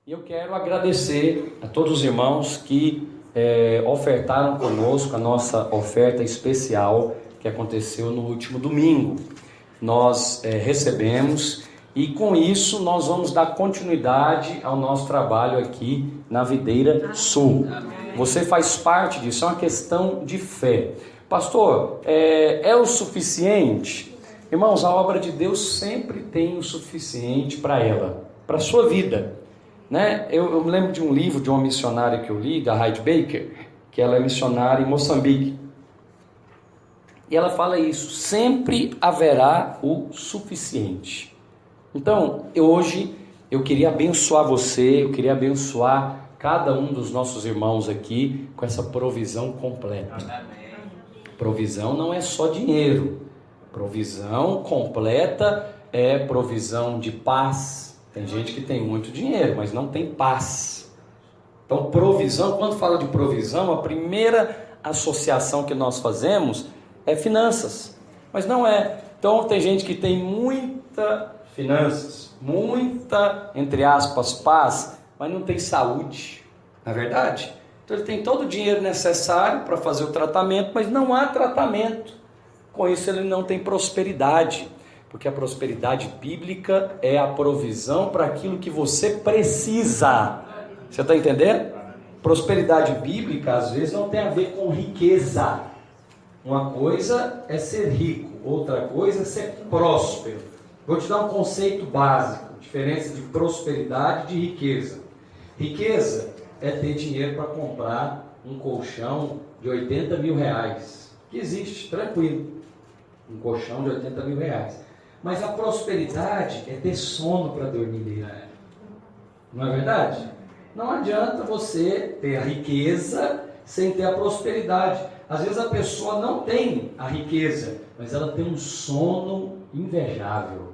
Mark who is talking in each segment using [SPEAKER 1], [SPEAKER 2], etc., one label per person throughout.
[SPEAKER 1] E eu quero agradecer a todos os irmãos que ofertaram conosco a nossa oferta especial que aconteceu no último domingo. Nós recebemos e com isso nós vamos dar continuidade ao nosso trabalho aqui na Videira Sul. Você faz parte disso, é uma questão de fé. Pastor, é o suficiente? Irmãos, a obra de Deus sempre tem o suficiente para ela, para a sua vida. Né? Eu me lembro de um livro de uma missionária que eu li, da Heidi Baker, que ela é missionária em Moçambique. E ela fala isso, sempre haverá o suficiente. Então, hoje eu queria abençoar você, eu queria abençoar cada um dos nossos irmãos aqui com essa provisão completa. Provisão não é só dinheiro, provisão completa é provisão de paz. Tem gente que tem muito dinheiro, mas não tem paz. Então, provisão, quando fala de provisão, a primeira associação que nós fazemos é finanças. Mas não é. Então, tem gente que tem muita finanças, muita, entre aspas, paz, mas não tem saúde. Não é verdade? Então, ele tem todo o dinheiro necessário para fazer o tratamento, mas não há tratamento. Com isso, ele não tem prosperidade. Porque a prosperidade bíblica é a provisão para aquilo que você precisa. Você está entendendo? Prosperidade bíblica, às vezes, não tem a ver com riqueza. Uma coisa é ser rico, outra coisa é ser próspero. Vou te dar um conceito básico, diferença de prosperidade e de riqueza. Riqueza é ter dinheiro para comprar um colchão de 80 mil reais. Que existe, tranquilo. Um colchão de 80 mil reais. Mas a prosperidade é ter sono para dormir nele. Não é verdade? Não adianta você ter a riqueza sem ter a prosperidade. Às vezes a pessoa não tem a riqueza, mas ela tem um sono invejável.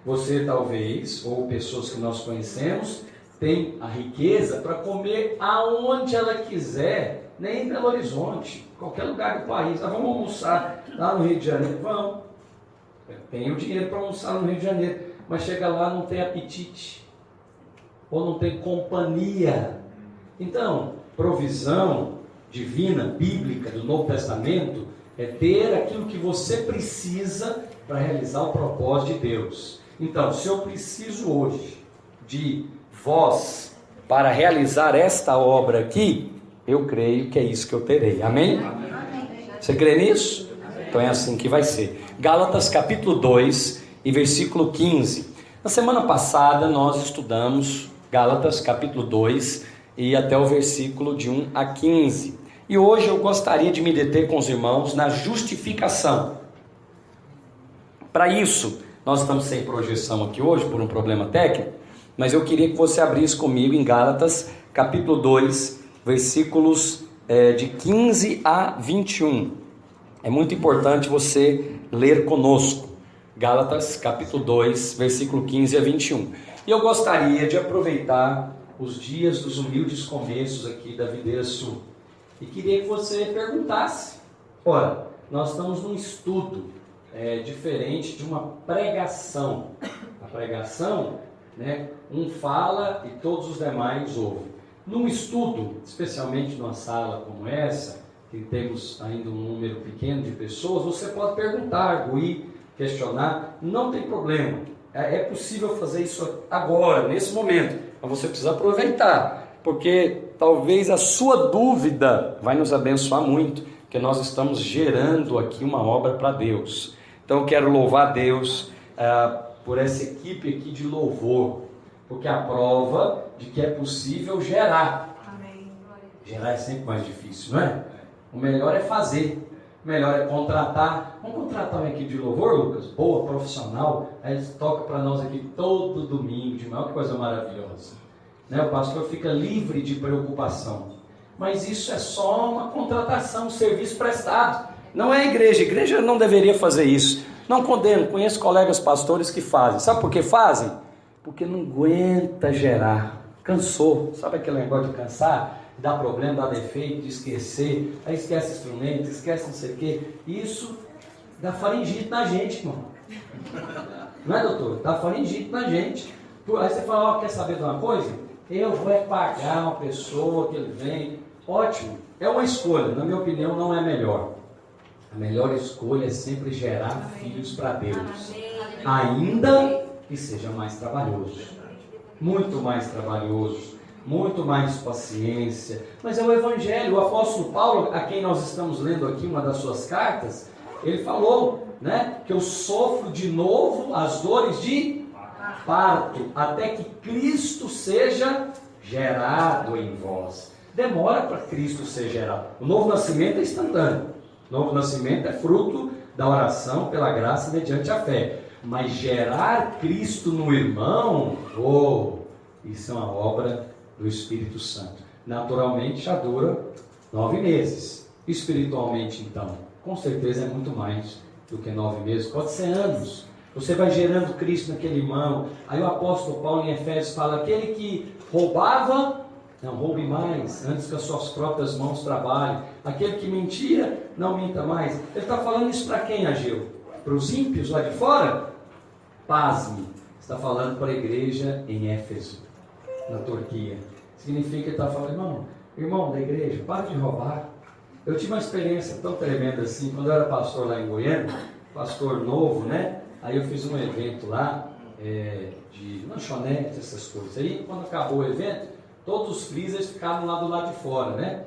[SPEAKER 1] Você talvez, ou pessoas que nós conhecemos, tem a riqueza para comer aonde ela quiser, nem em Belo Horizonte, qualquer lugar do país. Vamos almoçar lá no Rio de Janeiro? Vamos. Tem o dinheiro para almoçar no Rio de Janeiro, mas chega lá não tem apetite, ou não tem companhia. Então, provisão divina, bíblica, do Novo Testamento, é ter aquilo que você precisa para realizar o propósito de Deus. Então, se eu preciso hoje de vós para realizar esta obra aqui, eu creio que é isso que eu terei. Amém? Você crê nisso? Então é assim que vai ser. Gálatas capítulo 2 e versículo 15. Na semana passada nós estudamos Gálatas capítulo 2 e até o versículo de 1 a 15. E hoje eu gostaria de me deter com os irmãos na justificação. Para isso, nós estamos sem projeção aqui hoje por um problema técnico, mas eu queria que você abrisse comigo em Gálatas capítulo 2, versículos de 15 a 21. É muito importante você ler conosco, Gálatas capítulo 2, versículo 15 a 21. E eu gostaria de aproveitar os dias dos humildes começos aqui da Videira Sul. E queria que você perguntasse. Ora, nós estamos num estudo diferente de uma pregação. A pregação, né, um fala e todos os demais ouvem. Num estudo, especialmente numa sala como essa, que temos ainda um número pequeno de pessoas, você pode perguntar, arguir, questionar, não tem problema. É possível fazer isso agora, nesse momento, mas você precisa aproveitar, porque talvez a sua dúvida vai nos abençoar muito, porque nós estamos gerando aqui uma obra para Deus. Então eu quero louvar a Deus por essa equipe aqui de louvor, porque é a prova de que é possível gerar. Amém. Gerar é sempre mais difícil, não é? O melhor é fazer, o melhor é contratar. Vamos contratar uma equipe de louvor, Lucas? Boa, profissional. Aí eles tocam para nós aqui todo domingo de manhã, que coisa maravilhosa. Né? O pastor fica livre de preocupação. Mas isso é só uma contratação, um serviço prestado. Não é igreja. A igreja não deveria fazer isso. Não condeno, conheço colegas pastores que fazem. Sabe por que fazem? Porque não aguenta gerar. Cansou. Sabe aquele negócio de cansar? Dá problema, dá defeito, de esquecer, aí esquece instrumento, esquece não sei o quê. Isso dá faringite na gente, irmão. Não é, doutor? Dá faringite na gente. Aí você fala, quer saber de uma coisa? Eu vou pagar uma pessoa que ele vem. Ótimo, é uma escolha, na minha opinião não é melhor. A melhor escolha é sempre gerar filhos para Deus. Ainda que seja mais trabalhoso. Muito mais trabalhoso. Muito mais paciência. Mas é o Evangelho. O apóstolo Paulo, a quem nós estamos lendo aqui uma das suas cartas, ele falou, né, que eu sofro de novo as dores de parto, até que Cristo seja gerado em vós. Demora para Cristo ser gerado. O novo nascimento é instantâneo. O novo nascimento é fruto da oração pela graça mediante a fé. Mas gerar Cristo no irmão, isso é uma obra do Espírito Santo. Naturalmente já dura 9 meses. Espiritualmente, então, com certeza é muito mais do que 9 meses. Pode ser anos. Você vai gerando Cristo naquele irmão. Aí o apóstolo Paulo em Efésios fala, aquele que roubava, não roube mais, antes que as suas próprias mãos trabalhem. Aquele que mentia, não minta mais. Ele está falando isso para quem, Ageu? Para os ímpios lá de fora? Pasme, está falando para a igreja em Éfeso, na Turquia. Significa que ele está falando, irmão da igreja, para de roubar. Eu tive uma experiência tão tremenda assim, quando eu era pastor lá em Goiânia, pastor novo, né? Aí eu fiz um evento lá, de lanchonete, essas coisas. Aí quando acabou o evento, todos os freezers ficaram lá do lado de fora, né?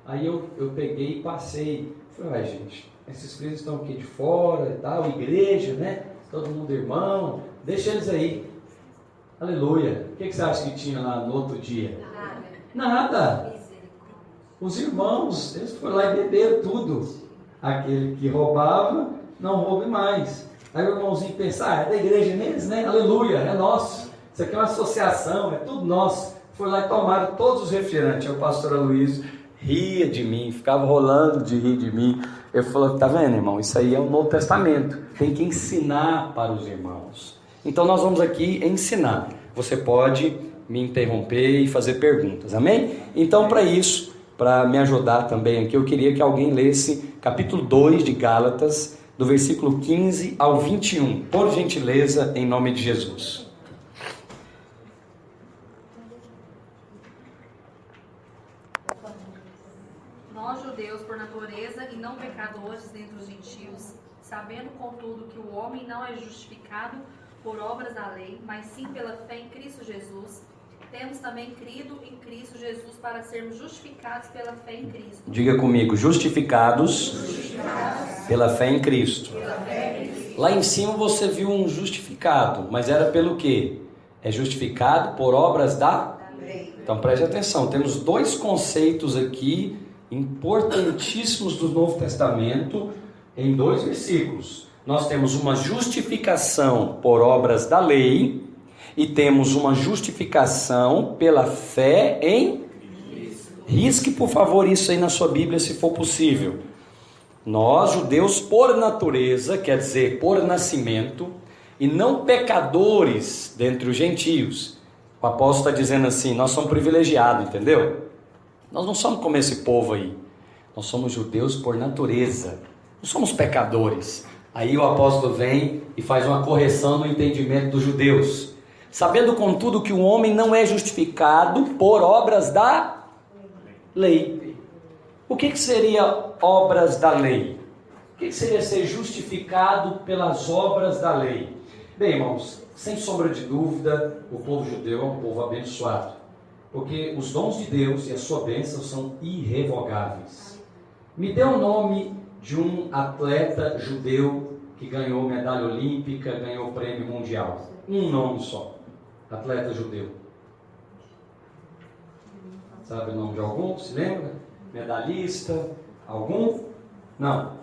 [SPEAKER 1] Aí eu peguei e passei. Falei, gente, esses freezers estão aqui de fora e tal, igreja, né? Todo mundo irmão, deixa eles aí. Aleluia. O que você acha que tinha lá no outro dia? Nada. Os irmãos, eles foram lá e beberam tudo. Aquele que roubava, não roube mais. Aí o irmãozinho pensa, é da igreja mesmo, né? Aleluia, é nosso. Isso aqui é uma associação, é tudo nosso. Foi lá e tomaram todos os refrigerantes. Aí o pastor Aloysio ria de mim, ficava rolando de rir de mim. Eu falei, tá vendo, irmão? Isso aí é o Novo Testamento. Tem que ensinar para os irmãos. Então nós vamos aqui ensinar. Você pode me interromper e fazer perguntas, amém? Então para isso, para me ajudar também aqui, eu queria que alguém lesse capítulo 2 de Gálatas, do versículo 15 ao 21. Por gentileza, em nome de Jesus.
[SPEAKER 2] Nós, judeus, por natureza e não pecadores dentre os gentios, sabendo, contudo, que o homem não é justificado por obras da lei, mas sim pela fé em Cristo Jesus, temos também crido em Cristo Jesus para sermos justificados pela fé em Cristo.
[SPEAKER 1] Diga comigo, justificados pela fé em Cristo. Lá em cima você viu um justificado, mas era pelo quê? É justificado por obras da lei. Então preste atenção, temos 2 conceitos aqui importantíssimos do Novo Testamento em 2 versículos. Nós temos uma justificação por obras da lei e temos uma justificação pela fé em Cristo. Risque, por favor, isso aí na sua Bíblia, se for possível. Nós, judeus, por natureza, quer dizer, por nascimento, e não pecadores dentre os gentios. O apóstolo está dizendo assim, nós somos privilegiados, entendeu? Nós não somos como esse povo aí. Nós somos judeus por natureza. Não somos pecadores. Aí o apóstolo vem e faz uma correção no entendimento dos judeus. Sabendo, contudo, que o homem não é justificado por obras da lei. O que seria obras da lei? O que seria ser justificado pelas obras da lei? Bem, irmãos, sem sombra de dúvida, o povo judeu é um povo abençoado. Porque os dons de Deus e a sua bênção são irrevogáveis. Me dê o nome de um atleta judeu que ganhou medalha olímpica, ganhou prêmio mundial. Um nome só. Atleta judeu. Sabe o nome de algum? Se lembra? Medalhista? Algum? Não.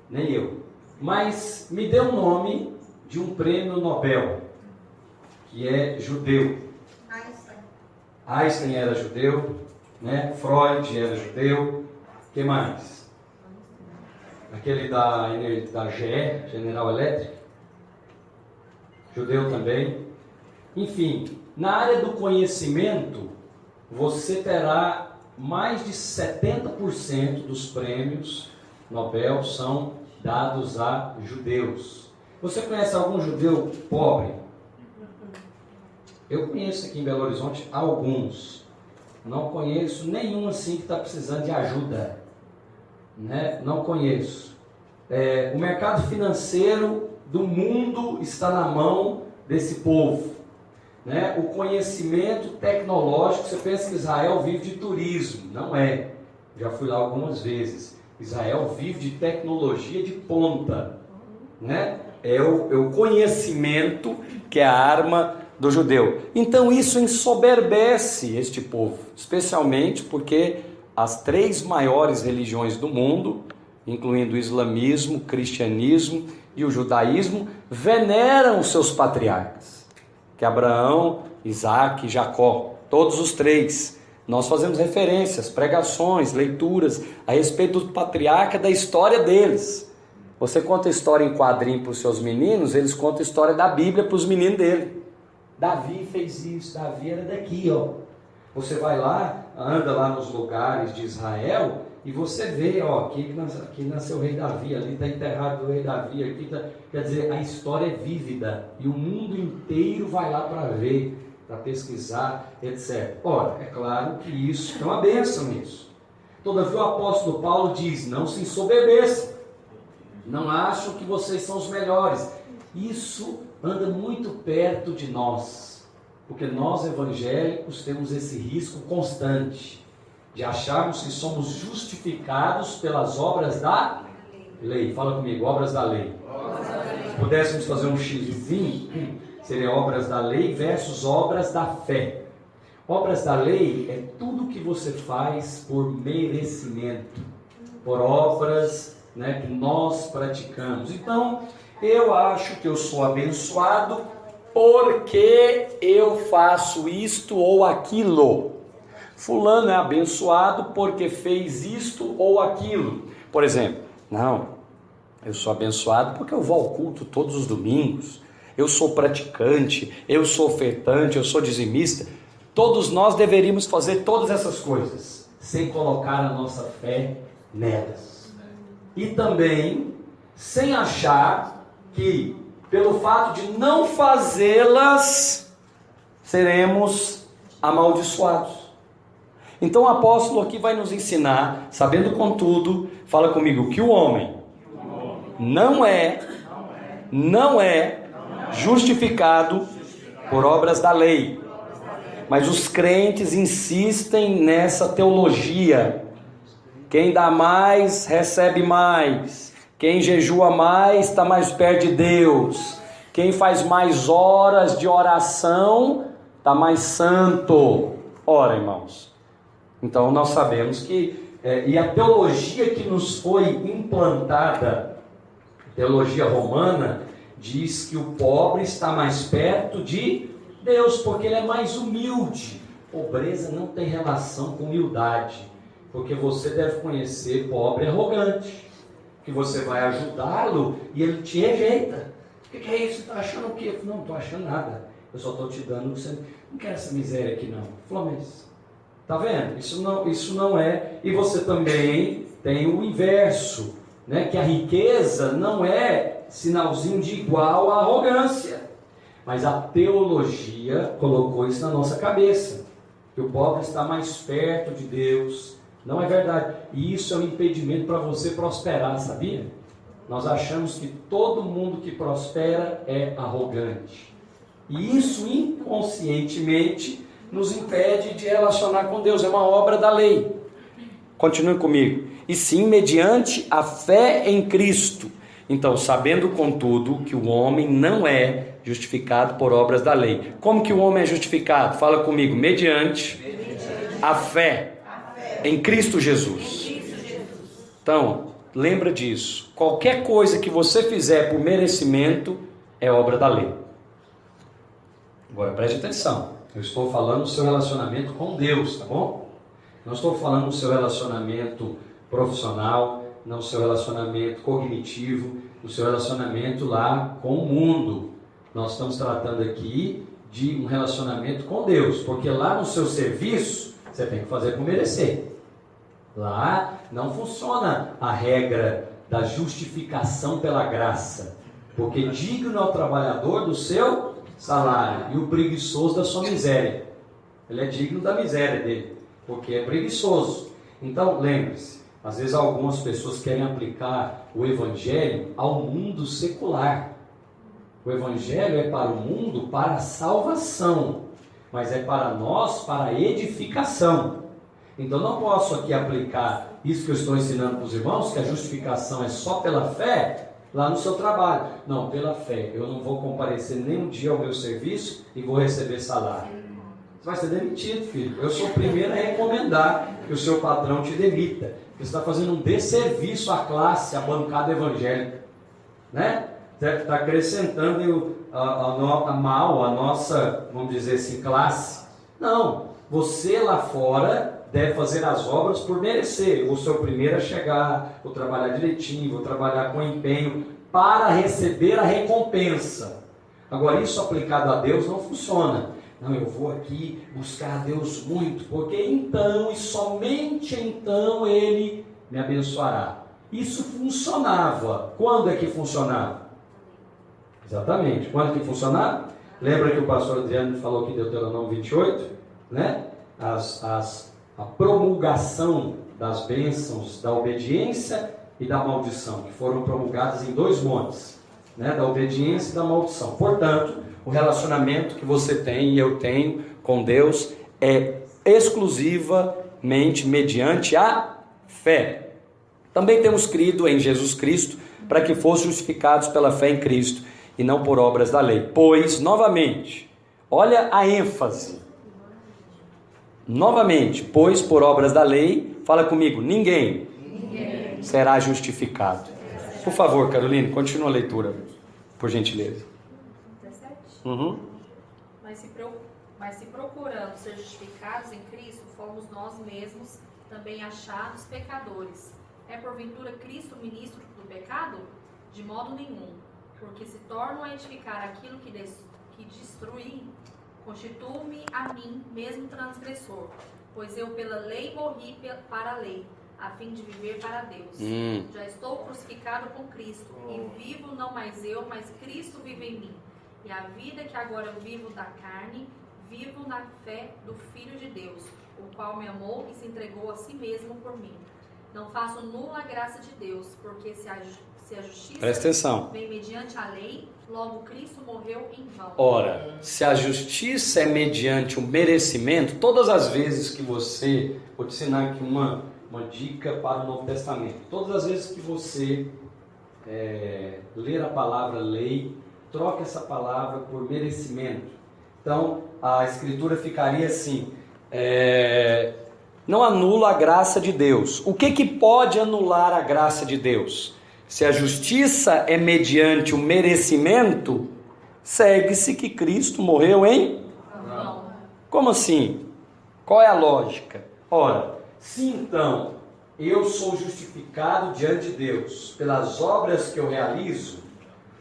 [SPEAKER 1] Nem eu. Mas me dê o nome de um prêmio Nobel que é judeu. Einstein era judeu, né? Freud era judeu. O que mais? Aquele da GE, General Electric, judeu também. Enfim, na área do conhecimento, você terá mais de 70% dos prêmios Nobel são dados a judeus. Você conhece algum judeu pobre? Eu conheço aqui em Belo Horizonte alguns. Não conheço nenhum assim que está precisando de ajuda. Né? Não conheço. O mercado financeiro do mundo está na mão desse povo. Né? O conhecimento tecnológico, você pensa que Israel vive de turismo. Não é. Já fui lá algumas vezes. Israel vive de tecnologia de ponta. Né? É o conhecimento que é a arma do judeu. Então isso ensoberbece este povo, especialmente porque as 3 maiores religiões do mundo, incluindo o islamismo, o cristianismo e o judaísmo, veneram os seus patriarcas, que é Abraão, Isaac e Jacó, todos os 3. Nós fazemos referências, pregações, leituras a respeito do patriarca, da história deles. Você conta história em quadrinho para os seus meninos, eles contam a história da Bíblia para os meninos dele. Davi fez isso, Davi era daqui, ó. Você vai lá, anda lá nos lugares de Israel e você vê, ó, aqui nasceu o rei Davi, ali está enterrado o rei Davi, aqui tá, quer dizer, a história é vívida e o mundo inteiro vai lá para ver, para pesquisar, etc. Ora, é claro que isso é uma bênção isso. Todavia o apóstolo Paulo diz, não se ensoberbeçam, não acham que vocês são os melhores. Isso anda muito perto de nós, porque nós evangélicos temos esse risco constante de acharmos que somos justificados pelas obras da lei. Fala comigo, obras da lei. Se pudéssemos fazer um xizinho, seria obras da lei versus obras da fé. Obras da lei é tudo que você faz por merecimento, por obras, né, que nós praticamos. Então, eu acho que eu sou abençoado porque eu faço isto ou aquilo. Fulano é abençoado porque fez isto ou aquilo. Por exemplo, não, eu sou abençoado porque eu vou ao culto todos os domingos. Eu sou praticante, eu sou ofertante, eu sou dizimista. Todos nós deveríamos fazer todas essas coisas, sem colocar a nossa fé nelas. E também, sem achar que, pelo fato de não fazê-las, seremos amaldiçoados. Então o apóstolo aqui vai nos ensinar, sabendo contudo, fala comigo, que o homem não é justificado por obras da lei. Mas os crentes insistem nessa teologia. Quem dá mais, recebe mais. Quem jejua mais, está mais perto de Deus. Quem faz mais horas de oração, está mais santo. Ora, irmãos, então nós sabemos que, e a teologia que nos foi implantada, teologia romana, diz que o pobre está mais perto de Deus, porque ele é mais humilde. Pobreza não tem relação com humildade, porque você deve conhecer pobre arrogante, que você vai ajudá-lo e ele te rejeita. O que é isso? Você está achando o quê? Não estou achando nada, eu só estou te dando, você não quer essa miséria aqui não. Flamengo, está vendo? Isso não é. E você também tem o inverso, né? Que a riqueza não é sinalzinho de igual à arrogância. Mas a teologia colocou isso na nossa cabeça, que o pobre está mais perto de Deus. Não é verdade. E isso é um impedimento para você prosperar, sabia? Nós achamos que todo mundo que prospera é arrogante. E isso inconscientemente nos impede de relacionar com Deus. É uma obra da lei. Continue comigo. E sim, mediante a fé em Cristo. Então, sabendo contudo que o homem não é justificado por obras da lei. Como que o homem é justificado? Fala comigo. Mediante a fé em Cristo Jesus. Então, lembra disso. Qualquer coisa que você fizer por merecimento é obra da lei. Agora preste atenção. Eu estou falando do seu relacionamento com Deus, tá bom? Não estou falando do seu relacionamento profissional, não do seu relacionamento cognitivo, do seu relacionamento lá com o mundo. Nós estamos tratando aqui de um relacionamento com Deus, porque lá no seu serviço você tem que fazer por merecer. Lá não funciona a regra da justificação pela graça, porque digno é o trabalhador do seu salário, e o preguiçoso da sua miséria. Ele é digno da miséria dele, porque é preguiçoso. Então, lembre-se, às vezes algumas pessoas querem aplicar o evangelho ao mundo secular. O evangelho é para o mundo, para a salvação, mas é para nós, para a edificação. Então não posso aqui aplicar isso que eu estou ensinando para os irmãos, que a justificação é só pela fé, lá no seu trabalho. Não, pela fé, eu não vou comparecer nem um dia ao meu serviço e vou receber salário. Você vai ser demitido, filho. Eu sou o primeiro a recomendar que o seu patrão te demita. Você está fazendo um desserviço à classe, à bancada evangélica, né? Está acrescentando mal a nossa, vamos dizer assim, classe. Não, você lá fora deve fazer as obras por merecer. Eu vou ser o primeiro a chegar, vou trabalhar direitinho, vou trabalhar com empenho para receber a recompensa. Agora, isso aplicado a Deus não funciona. Não, eu vou aqui buscar a Deus muito, porque então e somente então Ele me abençoará. Isso funcionava. Quando é que funcionava? Exatamente. Quando que funcionava? Lembra que o pastor Adriano falou aqui em Deuteronômio 28? Né? A promulgação das bênçãos da obediência e da maldição, que foram promulgadas em 2 montes, né? Da obediência e da maldição. Portanto, o relacionamento que você tem e eu tenho com Deus é exclusivamente mediante a fé. Também temos crido em Jesus Cristo para que fossem justificados pela fé em Cristo e não por obras da lei. Pois, novamente, olha a ênfase. Novamente, pois por obras da lei, fala comigo, ninguém será justificado. Por favor, Carolina, continua a leitura, por gentileza.
[SPEAKER 2] 17.
[SPEAKER 1] Uhum.
[SPEAKER 2] Mas se procuramos ser justificados em Cristo, fomos nós mesmos também achados pecadores. É porventura Cristo ministro do pecado? De modo nenhum, porque se tornam a edificar aquilo que destruí, constituo-me a mim mesmo transgressor, pois eu pela lei morri para a lei, a fim de viver para Deus. Já estou crucificado com Cristo, e vivo não mais eu, mas Cristo vive em mim. E a vida que agora eu vivo da carne, vivo na fé do Filho de Deus, o qual me amou e se entregou a si mesmo por mim. Não faço nula a graça de Deus, porque se a justiça
[SPEAKER 1] Presta atenção.
[SPEAKER 2] vem mediante a lei, logo Cristo morreu em vão.
[SPEAKER 1] Ora, se a justiça é mediante o merecimento, todas as vezes que você, vou te ensinar aqui uma dica para o Novo Testamento, todas as vezes que você ler a palavra lei, troque essa palavra por merecimento. Então, a escritura ficaria assim, não anula a graça de Deus. O que pode anular a graça de Deus? Se a justiça é mediante o merecimento, segue-se que Cristo morreu em vão. Como assim? Qual é a lógica? Ora, se então eu sou justificado diante de Deus pelas obras que eu realizo,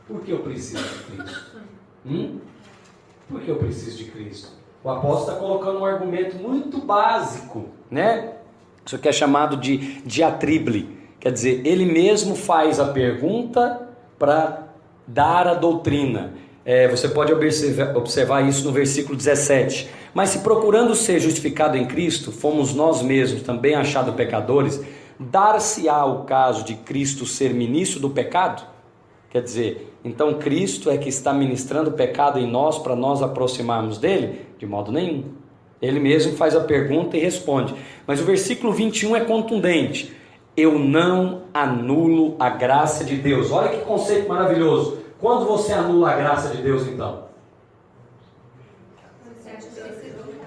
[SPEAKER 1] por que eu preciso de Cristo? Por que eu preciso de Cristo? O apóstolo está colocando um argumento muito básico, né? Isso aqui é chamado de diatrible. Quer dizer, ele mesmo faz a pergunta para dar a doutrina. Você pode observar isso no versículo 17. Mas se procurando ser justificado em Cristo, fomos nós mesmos também achados pecadores, dar-se-á o caso de Cristo ser ministro do pecado? Quer dizer, então Cristo é que está ministrando o pecado em nós para nós aproximarmos dele? De modo nenhum. Ele mesmo faz a pergunta e responde. Mas o versículo 21 é contundente. Eu não anulo a graça de Deus. Olha que conceito maravilhoso. Quando você anula a graça de Deus, então?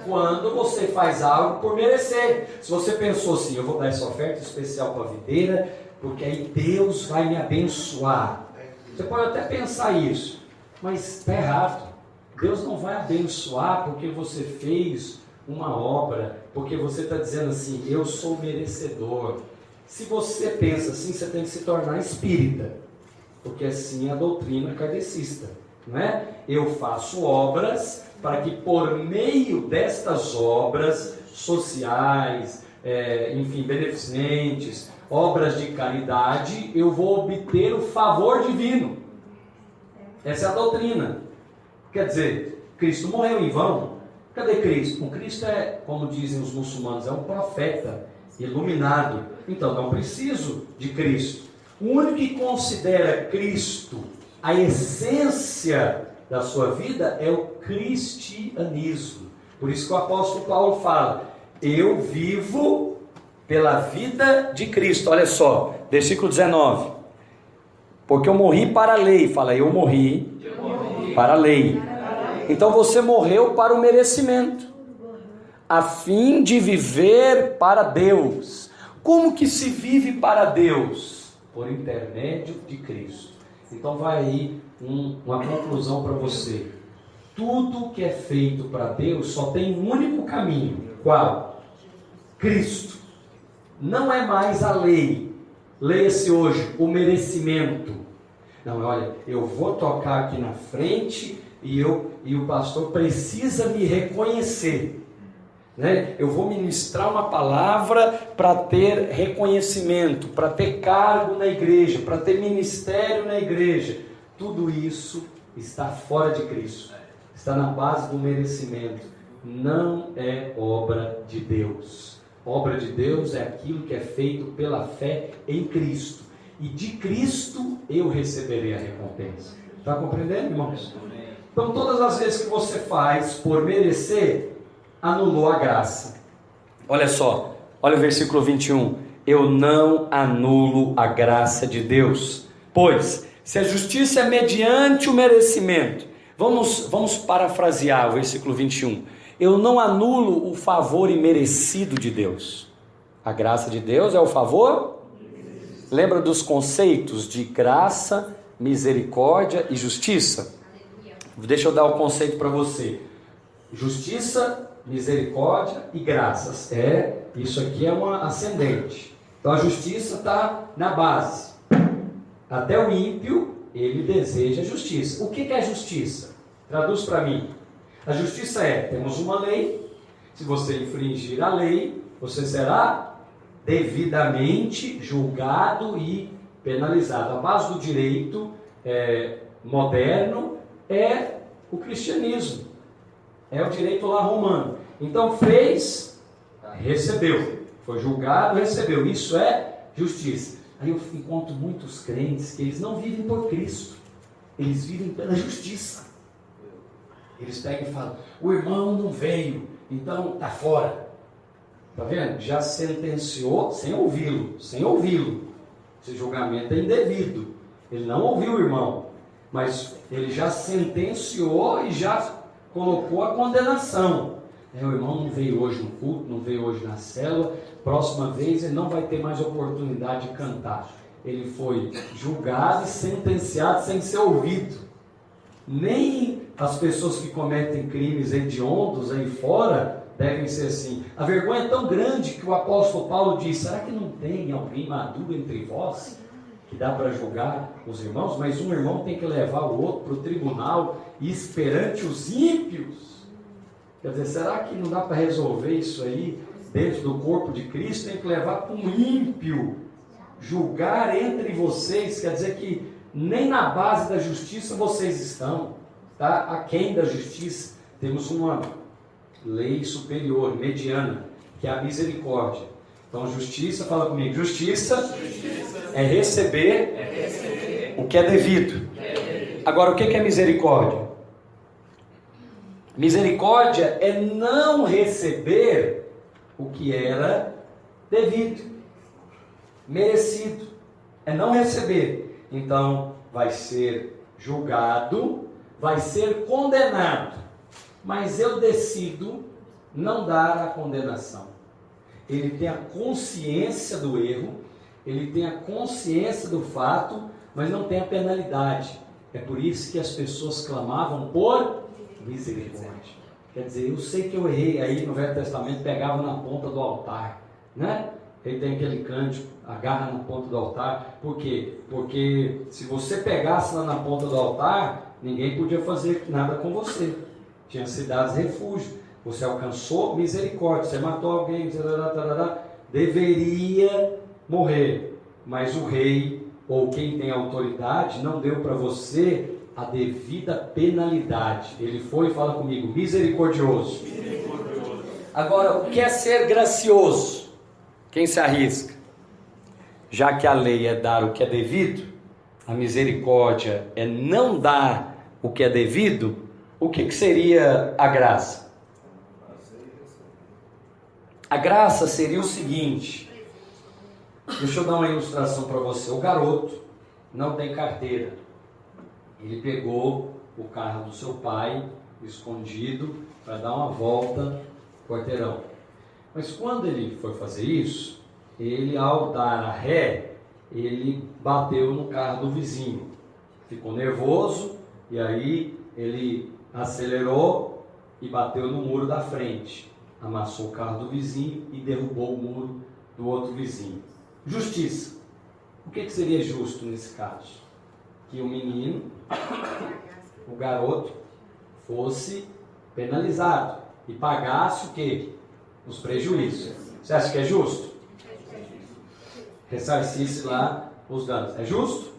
[SPEAKER 1] Quando você faz algo por merecer. Se você pensou assim, eu vou dar essa oferta especial para a videira, porque aí Deus vai me abençoar. Você pode até pensar isso, mas está errado. Deus não vai abençoar porque você fez uma obra, porque você está dizendo assim, eu sou merecedor. Se você pensa assim, você tem que se tornar espírita, porque assim é a doutrina kardecista, não é? Eu faço obras para que por meio destas obras sociais, enfim, beneficentes, obras de caridade, eu vou obter o favor divino. Essa é a doutrina. Quer dizer, Cristo morreu em vão? Cadê Cristo? O Cristo é, como dizem os muçulmanos, é um profeta iluminado. Então não preciso de Cristo. O único que considera Cristo a essência da sua vida é o cristianismo. Por isso que o apóstolo Paulo fala: eu vivo pela vida de Cristo. Olha só, versículo 19. Porque eu morri para a lei. Fala, eu morri para a lei. Então você morreu para o merecimento, a fim de viver para Deus. Como que se vive para Deus? Por intermédio de Cristo. Então vai aí uma conclusão para você. Tudo que é feito para Deus só tem um único caminho. Qual? Cristo. Não é mais a lei. Leia-se hoje o merecimento. Não, olha, eu vou tocar aqui na frente e o pastor precisa me reconhecer, né? Eu vou ministrar uma palavra para ter reconhecimento, para ter cargo na igreja, para ter ministério na igreja. Tudo isso está fora de Cristo, está na base do merecimento. Não é obra de Deus. Obra de Deus é aquilo que é feito pela fé em Cristo, e de Cristo eu receberei a recompensa. Está compreendendo, irmãos? Então todas as vezes que você faz por merecer, anulou a graça. Olha só, olha o versículo 21. Eu não anulo a graça de Deus, pois se a justiça é mediante o merecimento, vamos parafrasear o versículo 21. Eu não anulo o favor imerecido de Deus. A graça de Deus é o favor? Lembra dos conceitos de graça, misericórdia e justiça? Deixa eu dar o conceito para você. Justiça, misericórdia e graças. Isso aqui é uma ascendente. Então a justiça está na base. Até o ímpio, ele deseja justiça. O que é justiça? Traduz para mim. A justiça temos uma lei. Se você infringir a lei, você será devidamente julgado e penalizado. A base do direito moderno é o cristianismo, é o direito lá romano. Então fez, recebeu, foi julgado, recebeu. Isso é justiça. Aí eu encontro muitos crentes que eles não vivem por Cristo, eles vivem pela justiça. Eles pegam e falam: o irmão não veio, então está fora. Está vendo? Já sentenciou sem ouvi-lo. Esse julgamento é indevido. Ele não ouviu o irmão, mas ele já sentenciou e já colocou a condenação. O irmão não veio hoje no culto, não veio hoje na célula, próxima vez ele não vai ter mais oportunidade de cantar. Ele foi julgado e sentenciado sem ser ouvido. Nem as pessoas que cometem crimes hediondos aí fora devem ser assim. A vergonha é tão grande que o apóstolo Paulo diz: será que não tem alguém maduro entre vós que dá para julgar os irmãos? Mas um irmão tem que levar o outro para o tribunal e perante os ímpios. Quer dizer, será que não dá para resolver isso aí dentro do corpo de Cristo? Tem que levar para um ímpio julgar entre vocês. Quer dizer que nem na base da justiça vocês estão, tá? Aquém da justiça. Temos uma lei superior, mediana, que é a misericórdia. Então justiça, fala comigo, justiça é receber o que é devido. Agora, o que é misericórdia? Misericórdia é não receber o que era devido, merecido. É não receber. Então, vai ser julgado, vai ser condenado. Mas eu decido não dar a condenação. Ele tem a consciência do erro, ele tem a consciência do fato, mas não tem a penalidade. É por isso que as pessoas clamavam por misericórdia. Quer dizer, eu sei que eu errei. Aí no Velho Testamento pegava na ponta do altar, né? Ele tem aquele cântico, agarra na ponta do altar. Por quê? Porque se você pegasse lá na ponta do altar, ninguém podia fazer nada com você. Tinha cidades refúgio. Você alcançou misericórdia, você matou alguém, deveria morrer, mas o rei ou quem tem autoridade não deu para você a devida penalidade. Ele foi, fala comigo, misericordioso. Agora, o que é ser gracioso? Quem se arrisca? Já que a lei é dar o que é devido, a misericórdia é não dar o que é devido, o que seria a graça? A graça seria o seguinte, deixa eu dar uma ilustração para você. O garoto não tem carteira. Ele pegou o carro do seu pai, escondido, para dar uma volta no quarteirão. Mas quando ele foi fazer isso, ele, ao dar a ré, ele bateu no carro do vizinho. Ficou nervoso e aí ele acelerou e bateu no muro da frente. Amassou o carro do vizinho e derrubou o muro do outro vizinho. Justiça. O que seria justo nesse caso? Que o menino, o garoto, fosse penalizado e pagasse o quê? Os prejuízos. Você acha que é justo? Ressarcisse lá os danos. É justo?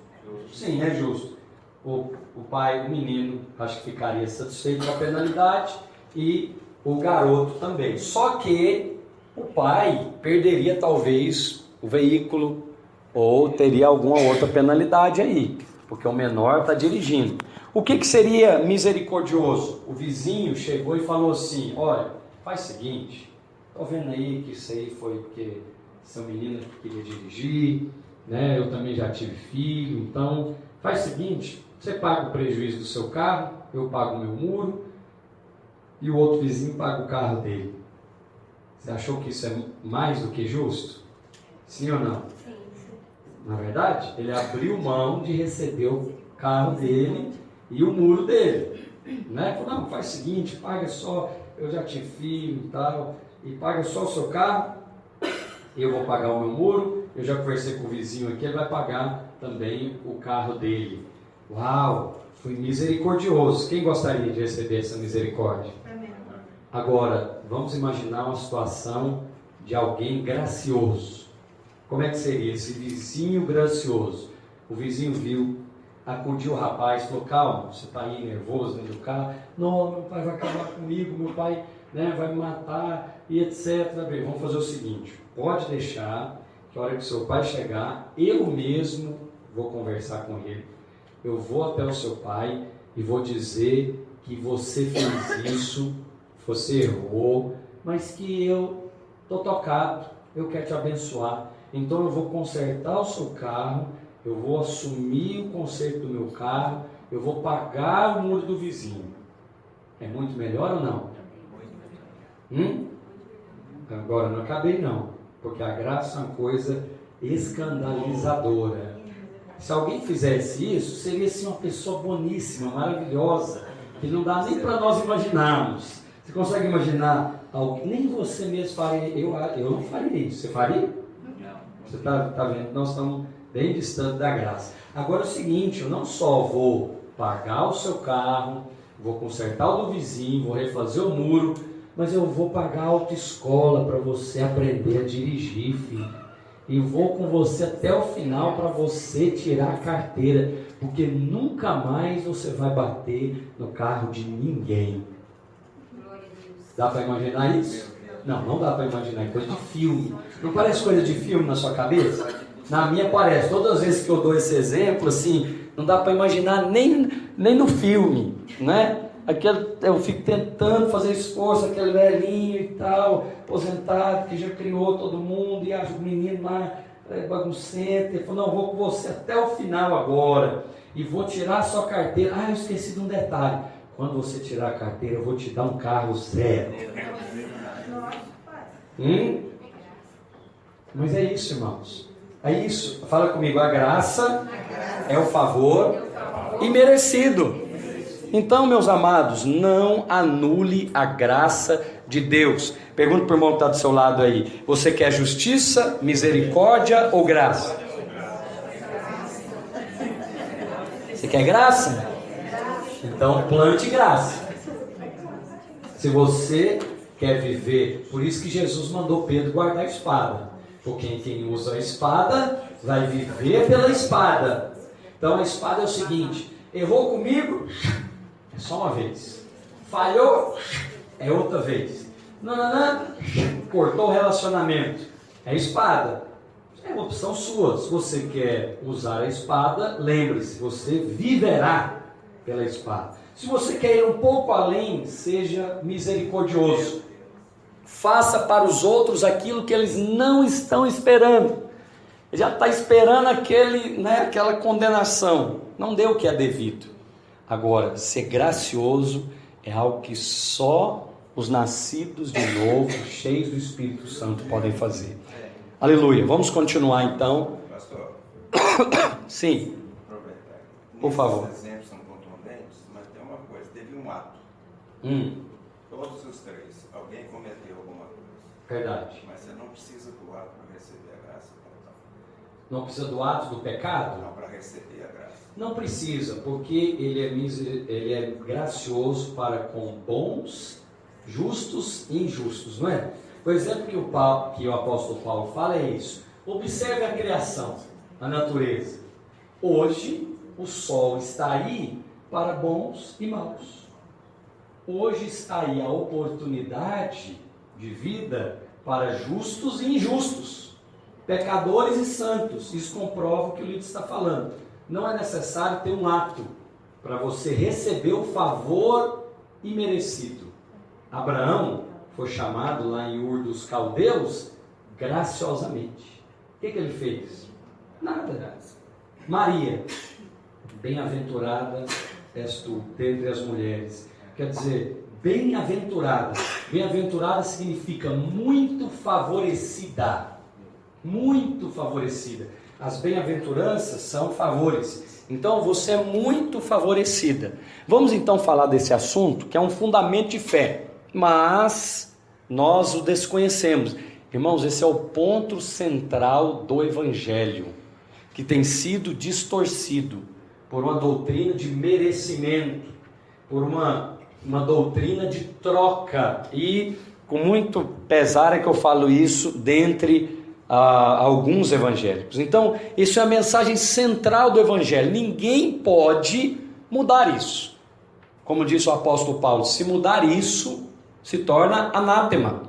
[SPEAKER 1] Sim, é justo. O pai, o menino, acho que ficaria satisfeito com a penalidade e o garoto também. Só que o pai perderia talvez o veículo ou teria alguma outra penalidade aí, porque o menor está dirigindo. O que seria misericordioso? O vizinho chegou e falou assim: olha, faz o seguinte, estou vendo aí que isso aí foi porque seu menino queria dirigir, né? Eu também já tive filho, então faz o seguinte, você paga o prejuízo do seu carro, eu pago o meu muro e o outro vizinho paga o carro dele. Você achou que isso é mais do que justo? Sim ou não? Sim. Na verdade, ele abriu mão de receber o carro dele e o muro dele, né? Falou, não, faz o seguinte, paga só, eu já tive filho e tal, e paga só o seu carro, eu vou pagar o meu muro, eu já conversei com o vizinho aqui, ele vai pagar também o carro dele. Uau, fui misericordioso. Quem gostaria de receber essa misericórdia? Agora, vamos imaginar uma situação de alguém gracioso. Como é que seria esse vizinho gracioso? O vizinho viu, acudiu o rapaz, falou, calma, você está aí nervoso dentro do carro? Não, meu pai vai acabar comigo, meu pai, né, vai me matar e etc. Bem, vamos fazer o seguinte, pode deixar que a hora que seu pai chegar, eu mesmo vou conversar com ele. Eu vou até o seu pai e vou dizer que você fez isso, você errou, mas que eu estou tocado, eu quero te abençoar. Então eu vou consertar o seu carro, eu vou assumir o conserto do meu carro, eu vou pagar o muro do vizinho. É muito melhor ou não? Agora não acabei não, porque a graça é uma coisa escandalizadora. Se alguém fizesse isso, seria assim uma pessoa boníssima, maravilhosa, que não dá nem para nós imaginarmos. Você consegue imaginar alguém? Nem você mesmo faria. Eu não faria isso. Você faria? Não. Você está vendo? Nós estamos bem distantes da graça. Agora é o seguinte, eu não só vou pagar o seu carro, vou consertar o do vizinho, vou refazer o muro, mas eu vou pagar a autoescola para você aprender a dirigir, filho. E vou com você até o final para você tirar a carteira, porque nunca mais você vai bater no carro de ninguém. Dá para imaginar isso? Não, não dá para imaginar, é coisa de filme. Não parece coisa de filme na sua cabeça? Na minha parece. Todas as vezes que eu dou esse exemplo, assim, não dá para imaginar nem no filme, né? Eu fico tentando fazer esforço, aquele velhinho e tal, aposentado, que já criou todo mundo, e o menino lá baguncento, ele falou, não, vou com você até o final agora, e vou tirar a sua carteira. Ah, eu esqueci de um detalhe, quando você tirar a carteira, eu vou te dar um carro zero. Mas é isso, irmãos, é isso. Fala comigo, a graça é o favor imerecido. Então, meus amados, não anule a graça de Deus. Pergunta para o irmão que está do seu lado aí. Você quer justiça, misericórdia ou graça? Você quer graça? Então plante graça. Se você quer viver, por isso que Jesus mandou Pedro guardar a espada. Porque quem usa a espada vai viver pela espada. Então a espada é o seguinte: Errou comigo, é só uma vez. Falhou, é outra vez. Não, cortou o relacionamento, é espada. É uma opção sua. Se você quer usar a espada, lembre-se, você viverá pela espada. Se você quer ir um pouco além, seja misericordioso. Faça para os outros aquilo que eles não estão esperando. Ele já está esperando aquela condenação. Não dê o que é devido. Agora, ser gracioso é algo que só os nascidos de novo, cheios do Espírito Santo, podem fazer. Aleluia. Vamos continuar então.
[SPEAKER 3] Pastor.
[SPEAKER 1] Sim.
[SPEAKER 3] Aproveitar.
[SPEAKER 1] Por favor.
[SPEAKER 3] Esses exemplos são contundentes, mas tem uma coisa. Teve um ato. Todos os três. Alguém cometeu alguma coisa.
[SPEAKER 1] Verdade.
[SPEAKER 3] Mas você não precisa do ato para receber a graça.
[SPEAKER 1] Não precisa do ato do pecado?
[SPEAKER 3] Não, para receber a graça.
[SPEAKER 1] Não precisa, porque ele é gracioso para com bons, justos e injustos, não é? O exemplo que o apóstolo Paulo fala é isso. Observe a criação, a natureza. Hoje, o sol está aí para bons e maus. Hoje está aí a oportunidade de vida para justos e injustos, pecadores e santos. Isso comprova o que o livro está falando. Não é necessário ter um ato para você receber o favor imerecido. Abraão foi chamado lá em Ur dos Caldeus graciosamente. O que ele fez? Nada. Maria, bem-aventurada és tu dentre as mulheres. Quer dizer, bem-aventurada. Bem-aventurada significa muito favorecida. Muito favorecida. As bem-aventuranças são favores. Então você é muito favorecida. Vamos então falar desse assunto, que é um fundamento de fé, mas nós o desconhecemos. Irmãos, esse é o ponto central do Evangelho, que tem sido distorcido por uma doutrina de merecimento, por uma doutrina de troca. E com muito pesar é que eu falo isso dentre alguns evangélicos. Então, isso é a mensagem central do Evangelho. Ninguém pode mudar isso. Como disse o apóstolo Paulo, se mudar isso, se torna anátema.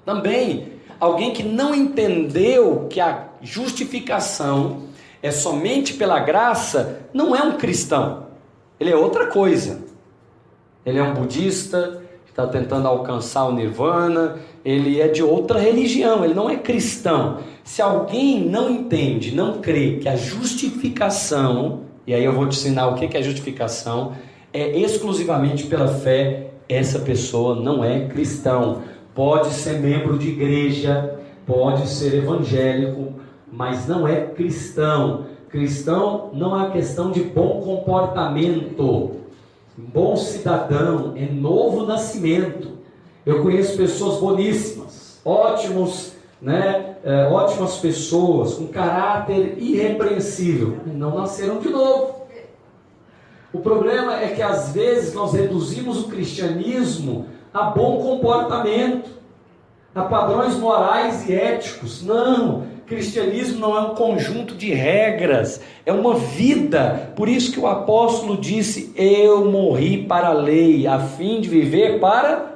[SPEAKER 1] Também, alguém que não entendeu que a justificação é somente pela graça, não é um cristão. Ele é outra coisa. Ele é um budista, que está tentando alcançar o nirvana. Ele é de outra religião, ele não é cristão. Se alguém não entende, não crê que a justificação, e aí eu vou te ensinar o que é justificação, é exclusivamente pela fé, essa pessoa não é cristão. Pode ser membro de igreja, pode ser evangélico, mas não é cristão. Cristão não é questão de bom comportamento, bom cidadão, é novo nascimento. Eu conheço pessoas boníssimas, ótimas pessoas, com caráter irrepreensível, não nasceram de novo. O problema é que às vezes nós reduzimos o cristianismo a bom comportamento, a padrões morais e éticos. Não, cristianismo não é um conjunto de regras, é uma vida. Por isso que o apóstolo disse: eu morri para a lei, a fim de viver para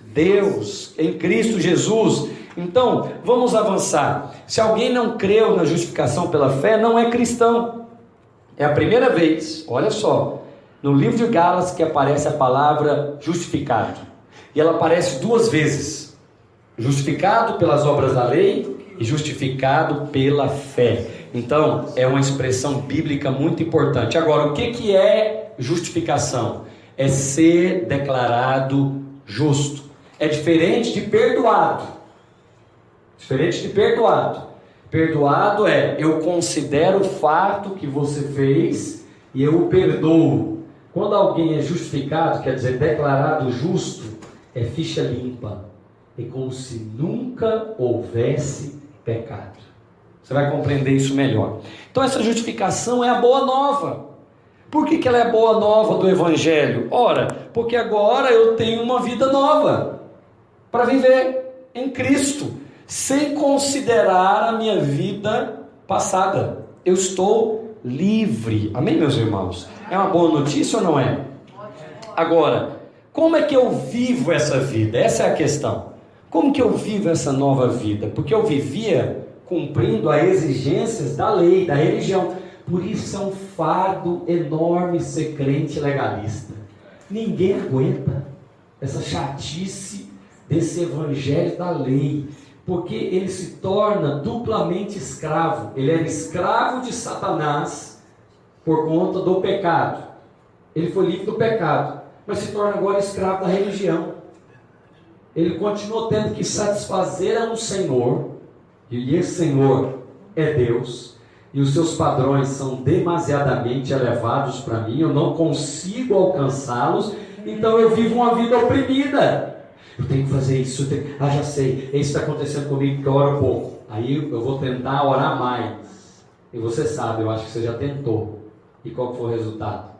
[SPEAKER 1] Deus, em Cristo Jesus. Então, vamos avançar. Se alguém não creu na justificação pela fé, não é cristão. É a primeira vez, olha só, no livro de Gálatas que aparece a palavra justificado. E ela aparece duas vezes. Justificado pelas obras da lei e justificado pela fé. Então, é uma expressão bíblica muito importante. Agora, o que é justificação? É ser declarado justo. É diferente de perdoado. Diferente de perdoado. Perdoado é: eu considero o fato que você fez e eu o perdoo. Quando alguém é justificado, quer dizer declarado justo, é ficha limpa. É como se nunca houvesse pecado. Você vai compreender isso melhor. Então essa justificação é a boa nova. Por que ela é a boa nova do Evangelho? Ora, porque agora eu tenho uma vida nova para viver em Cristo, sem considerar a minha vida passada. Eu estou livre. Amém, meus irmãos? É uma boa notícia ou não é? Agora, como é que eu vivo essa vida? Essa é a questão. Como que eu vivo essa nova vida? Porque eu vivia cumprindo as exigências da lei, da religião. Por isso é um fardo enorme ser crente legalista. Ninguém aguenta essa chatice desse evangelho da lei, porque ele se torna duplamente escravo. Ele era escravo de Satanás por conta do pecado. Ele foi livre do pecado, mas se torna agora escravo da religião. Ele continua tendo que satisfazer a um Senhor, e esse Senhor é Deus, e os seus padrões são demasiadamente elevados para mim, eu não consigo alcançá-los, então eu vivo uma vida oprimida. Eu tenho que fazer isso, já sei, isso está acontecendo comigo porque eu oro pouco. Aí eu vou tentar orar mais. E você sabe, eu acho que você já tentou. E qual que foi o resultado?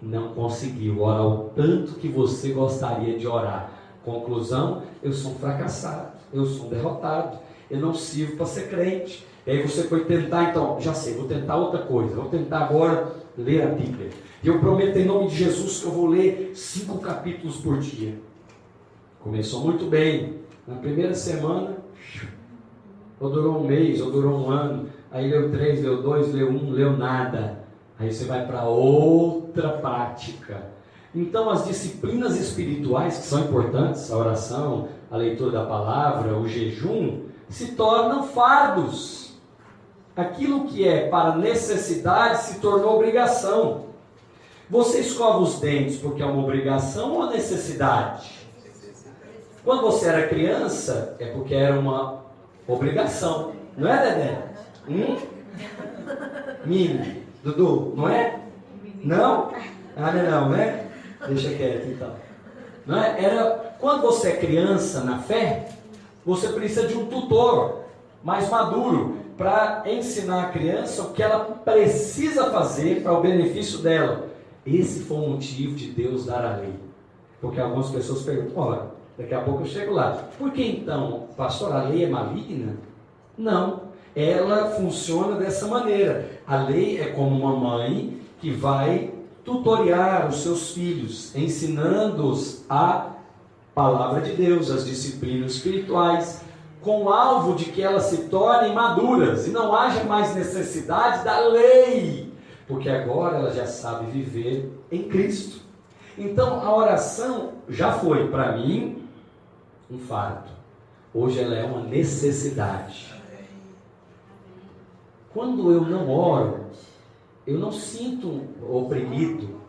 [SPEAKER 1] Não conseguiu orar o tanto que você gostaria de orar. Conclusão, eu sou um fracassado, eu sou um derrotado, eu não sirvo para ser crente. E aí você foi tentar, então, já sei, vou tentar outra coisa, vou tentar agora ler a Bíblia. E eu prometo em nome de Jesus que eu vou ler 5 capítulos por dia. Começou muito bem. Na primeira semana, ou durou um mês, ou durou um ano. Aí leu 3, leu 2, leu 1, leu nada. Aí você vai para outra prática. Então as disciplinas espirituais, que são importantes, a oração, a leitura da palavra, o jejum, se tornam fardos. Aquilo que é para necessidade se tornou obrigação. Você escova os dentes porque é uma obrigação ou necessidade? Quando você era criança, é porque era uma obrigação. Não é, Dedé? Mini, Dudu, não é? Não? Ah, não, né? Deixa quieto então. Não é? Era, quando você é criança na fé, você precisa de um tutor mais maduro para ensinar a criança o que ela precisa fazer para o benefício dela. Esse foi o motivo de Deus dar a lei. Porque algumas pessoas perguntam, olha, daqui a pouco eu chego lá. Por que então, pastor, a lei é maligna? Não, ela funciona dessa maneira. A lei é como uma mãe que vai tutoriar os seus filhos, ensinando-os a palavra de Deus, as disciplinas espirituais, com o alvo de que elas se tornem maduras e não haja mais necessidade da lei, porque agora elas já sabem viver em Cristo. Então a oração já foi para mim um fardo, hoje ela é uma necessidade. Quando eu não oro, eu não sinto oprimido,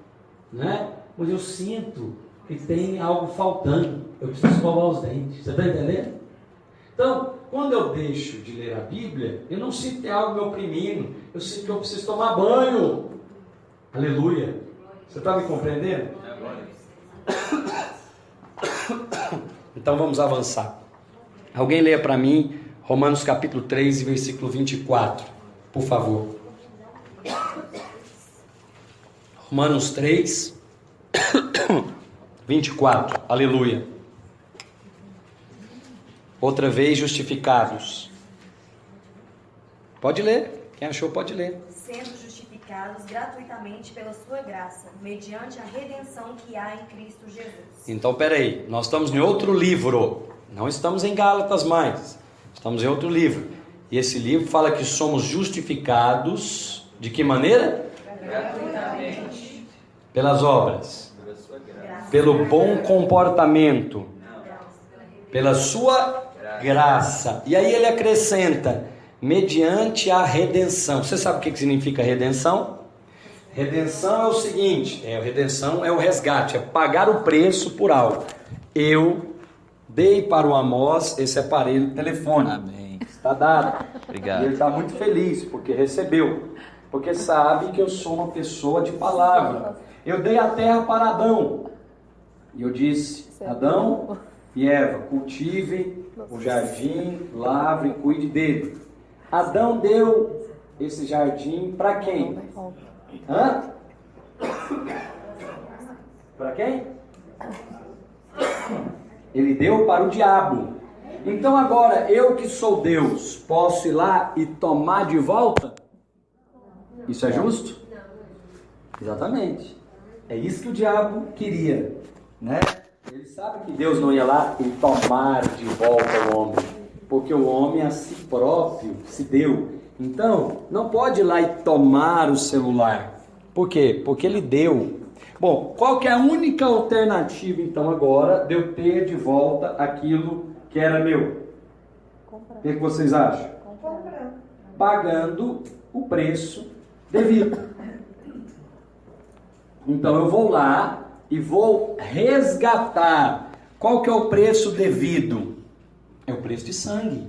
[SPEAKER 1] né? Mas eu sinto que tem algo faltando, eu preciso escovar os dentes, você está entendendo? Então, quando eu deixo de ler a Bíblia, eu não sinto que tem algo me oprimindo, eu sinto que eu preciso tomar banho. Aleluia. Você está me compreendendo? Então vamos avançar. Alguém leia para mim Romanos capítulo 3, versículo 24, por favor. Romanos 3, 24, aleluia. Outra vez justificados. Pode ler, quem achou pode ler.
[SPEAKER 4] Sendo justificados gratuitamente pela sua graça, mediante a redenção que há em Cristo Jesus.
[SPEAKER 1] Então, peraí, nós estamos em outro livro, não estamos em Gálatas mais, estamos em outro livro. E esse livro fala que somos justificados, de que maneira?
[SPEAKER 4] Gratuitamente.
[SPEAKER 1] Pelas obras, pelo bom comportamento, pela sua graça. E aí ele acrescenta, mediante a redenção. Você sabe o que significa redenção? Redenção é o seguinte, redenção é o resgate, é pagar o preço por algo. Eu dei para o Amós esse aparelho de telefone.
[SPEAKER 5] Amém.
[SPEAKER 1] Está dado.
[SPEAKER 5] Obrigado.
[SPEAKER 1] E ele está muito feliz porque recebeu, porque sabe que eu sou uma pessoa de palavra. Eu dei a terra para Adão e eu disse, Adão e Eva, cultive o jardim, lavre e cuide dele. Adão deu esse jardim para quem? Hã? Para quem? Ele deu para o diabo. Então agora, eu que sou Deus, posso ir lá e tomar de volta? Isso é justo? Exatamente. É isso que o diabo queria, né? Ele sabe que Deus não ia lá e tomar de volta o homem, porque o homem a si próprio se deu. Então, não pode ir lá e tomar o celular. Por quê? Porque ele deu. Bom, qual que é a única alternativa, então, agora, de eu ter de volta aquilo que era meu? O que vocês acham? Pagando o preço devido. Então, eu vou lá e vou resgatar. Qual que é o preço devido? É o preço de sangue,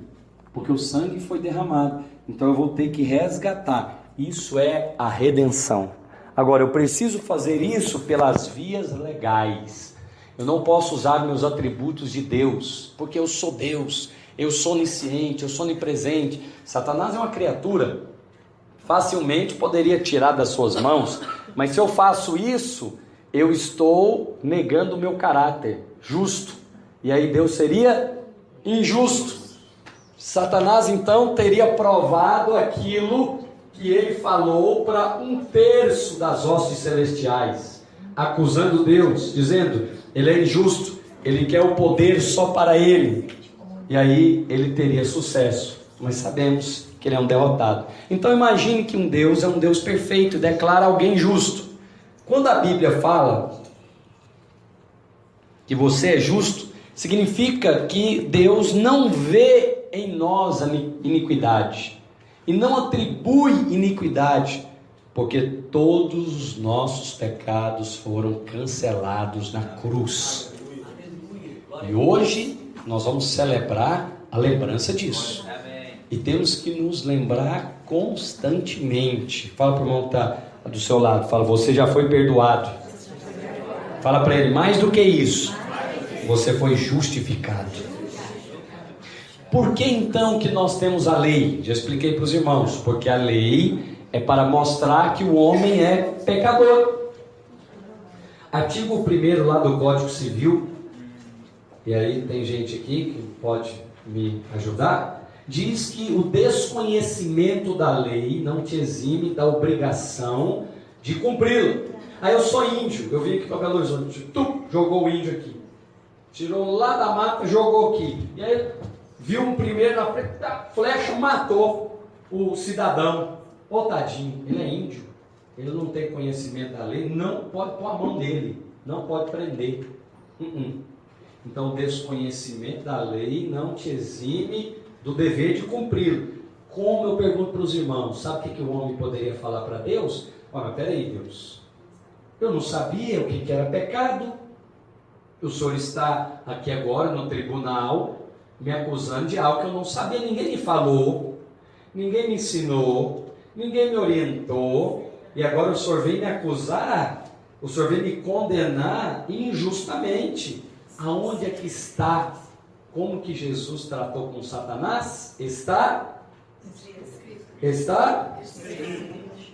[SPEAKER 1] porque o sangue foi derramado. Então, eu vou ter que resgatar. Isso é a redenção. Agora, eu preciso fazer isso pelas vias legais. Eu não posso usar meus atributos de Deus, porque eu sou Deus, eu sou onisciente, eu sou onipresente. Satanás é uma criatura, facilmente poderia tirar das suas mãos, mas se eu faço isso, eu estou negando o meu caráter justo, e aí Deus seria injusto. Satanás então teria provado aquilo que ele falou para 1/3 das hostes celestiais, acusando Deus, dizendo, ele é injusto, ele quer o poder só para ele, e aí ele teria sucesso, mas sabemos que ele é um derrotado. Então imagine que um Deus é um Deus perfeito e declara alguém justo. Quando a Bíblia fala que você é justo, significa que Deus não vê em nós a iniquidade, e não atribui iniquidade, porque todos os nossos pecados foram cancelados na cruz. E hoje nós vamos celebrar a lembrança disso. E temos que nos lembrar constantemente. Fala para o irmão que está do seu lado, fala, você já foi perdoado. Fala para ele, mais do que isso, você foi justificado. Por que então que nós temos a lei? Já expliquei para os irmãos, porque a lei é para mostrar que o homem é pecador. Artigo 1º lá do Código Civil, e aí tem gente aqui que pode me ajudar, diz que o desconhecimento da lei não te exime da obrigação de cumpri-la. Aí eu sou índio, eu vim aqui para Belo Horizonte, jogou o índio aqui, tirou lá da mata, jogou aqui, e aí viu um primeiro na frente, a flecha matou o cidadão. Ô tadinho, ele é índio, ele não tem conhecimento da lei, não pode pôr a mão nele, não pode prender. Então o desconhecimento da lei não te exime do dever de cumpri-lo. Como eu pergunto para os irmãos, sabe o que o homem poderia falar para Deus? Olha, peraí Deus, eu não sabia o que era pecado, o senhor está aqui agora no tribunal, me acusando de algo que eu não sabia, ninguém me falou, ninguém me ensinou, ninguém me orientou, e agora o senhor vem me acusar, o senhor vem me condenar injustamente. Aonde é que está? Como que Jesus tratou com Satanás? Está?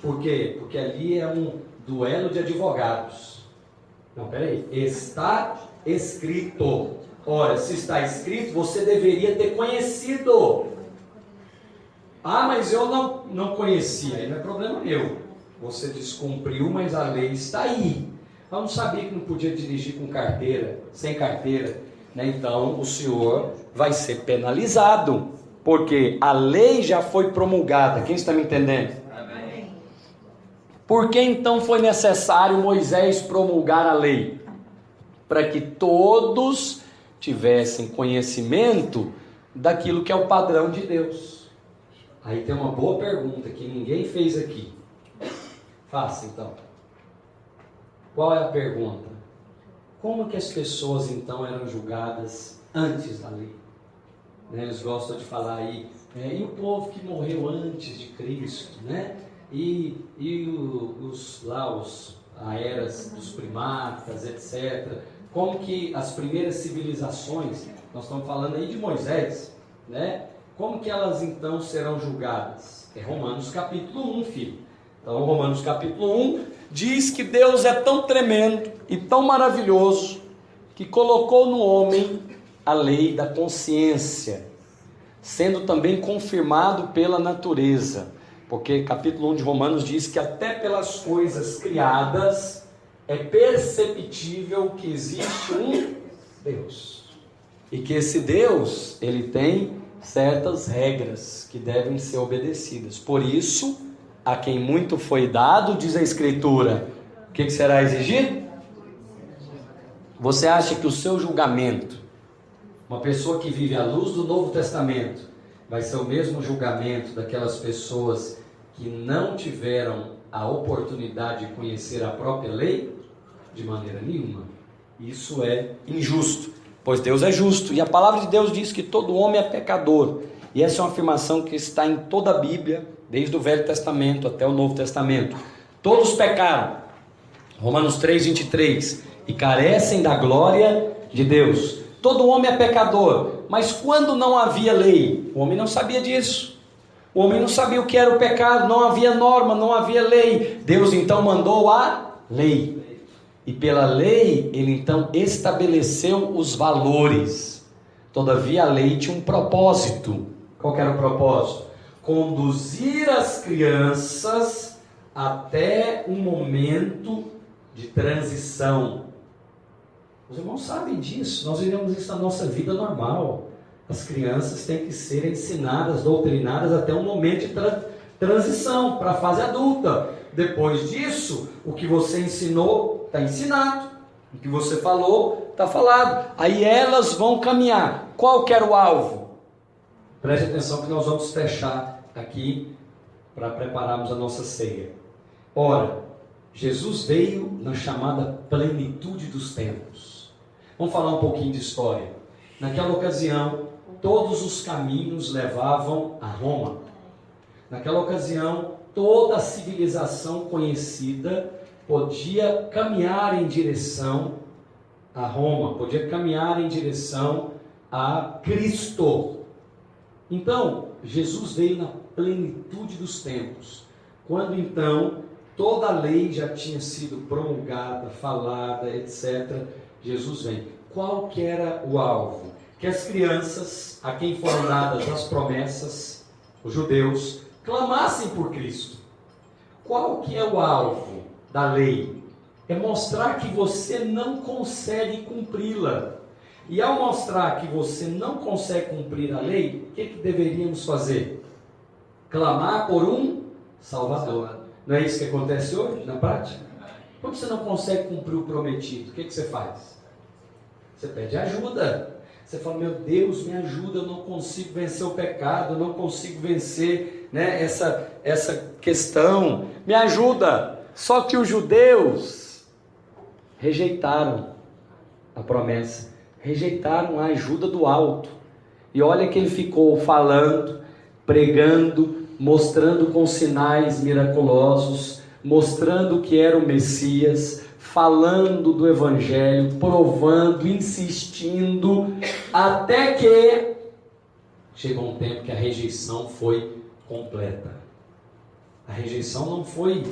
[SPEAKER 1] Por quê? Porque ali é um duelo de advogados. Não, peraí, está escrito. Ora, se está escrito, você deveria ter conhecido. Ah, mas eu não conhecia. Aí não é problema meu. Você descumpriu, mas a lei está aí. Eu não sabia que não podia dirigir com carteira, sem carteira, né? Então o senhor vai ser penalizado, porque a lei já foi promulgada. Quem está me entendendo? Amém. Por que então foi necessário Moisés promulgar a lei? Para que todos tivessem conhecimento daquilo que é o padrão de Deus. Aí tem uma boa pergunta que ninguém fez aqui. Faça então. Qual é a pergunta? Como que as pessoas então eram julgadas antes da lei? Né? Eles gostam de falar aí, e o povo que morreu antes de Cristo, né? A eras dos primatas, etc. Como que as primeiras civilizações, nós estamos falando aí de Moisés, né? Como que elas então serão julgadas? É Romanos capítulo 1, filho. Então Romanos capítulo 1 diz que Deus é tão tremendo e tão maravilhoso que colocou no homem a lei da consciência, sendo também confirmado pela natureza. porque capítulo 1 de Romanos diz que até pelas coisas criadas é perceptível que existe um Deus. E que esse Deus, ele tem certas regras que devem ser obedecidas. Por isso, a quem muito foi dado, diz a Escritura, o que será exigido? Você acha que o seu julgamento, uma pessoa que vive à luz do Novo Testamento, vai ser o mesmo julgamento daquelas pessoas que não tiveram a oportunidade de conhecer a própria lei? De maneira nenhuma. Isso é injusto, pois Deus é justo, e a palavra de Deus diz que todo homem é pecador, e essa é uma afirmação que está em toda a Bíblia, desde o Velho Testamento até o Novo Testamento. Todos pecaram, Romanos 3:23, e carecem da glória de Deus. Todo homem é pecador, mas quando não havia lei, o homem não sabia disso. O homem não sabia o que era o pecado, não havia norma, não havia lei. Deus então mandou a lei. E pela lei, ele então estabeleceu os valores. Todavia a lei tinha um propósito. Qual que era o propósito? Conduzir as crianças até um momento de transição. Os irmãos sabem disso, nós vivemos isso na nossa vida normal. As crianças têm que ser ensinadas, doutrinadas até um momento de transição para a fase adulta. Depois disso, o que você ensinou está ensinado, o que você falou está falado. Aí elas vão caminhar. Qual que era o alvo? Preste atenção que nós vamos fechar aqui para prepararmos a nossa ceia. Ora, Jesus veio na chamada plenitude dos tempos. Vamos falar um pouquinho de história. Naquela ocasião, todos os caminhos levavam a Roma. Naquela ocasião, toda a civilização conhecida podia caminhar em direção a Roma, podia caminhar em direção a Cristo. Então, Jesus veio na plenitude dos tempos, quando então toda a lei já tinha sido promulgada, falada, etc. Jesus vem. Qual que era o alvo? Que as crianças, a quem foram dadas as promessas, os judeus, clamassem por Cristo. Qual que é o alvo da lei? É mostrar que você não consegue cumpri-la. E ao mostrar que você não consegue cumprir a lei, o que deveríamos fazer? Clamar por um Salvador. Não é isso que acontece hoje, na prática? Quando você não consegue cumprir o prometido, o que você faz? Você pede ajuda. Você fala, meu Deus, me ajuda, eu não consigo vencer o pecado, eu não consigo vencer, né, essa questão. Me ajuda. Só que os judeus rejeitaram a promessa, rejeitaram a ajuda do alto. E olha que ele ficou falando, pregando, mostrando com sinais miraculosos, mostrando que era o Messias, falando do Evangelho, provando, insistindo, até que chegou um tempo que a rejeição foi completa. A rejeição não foi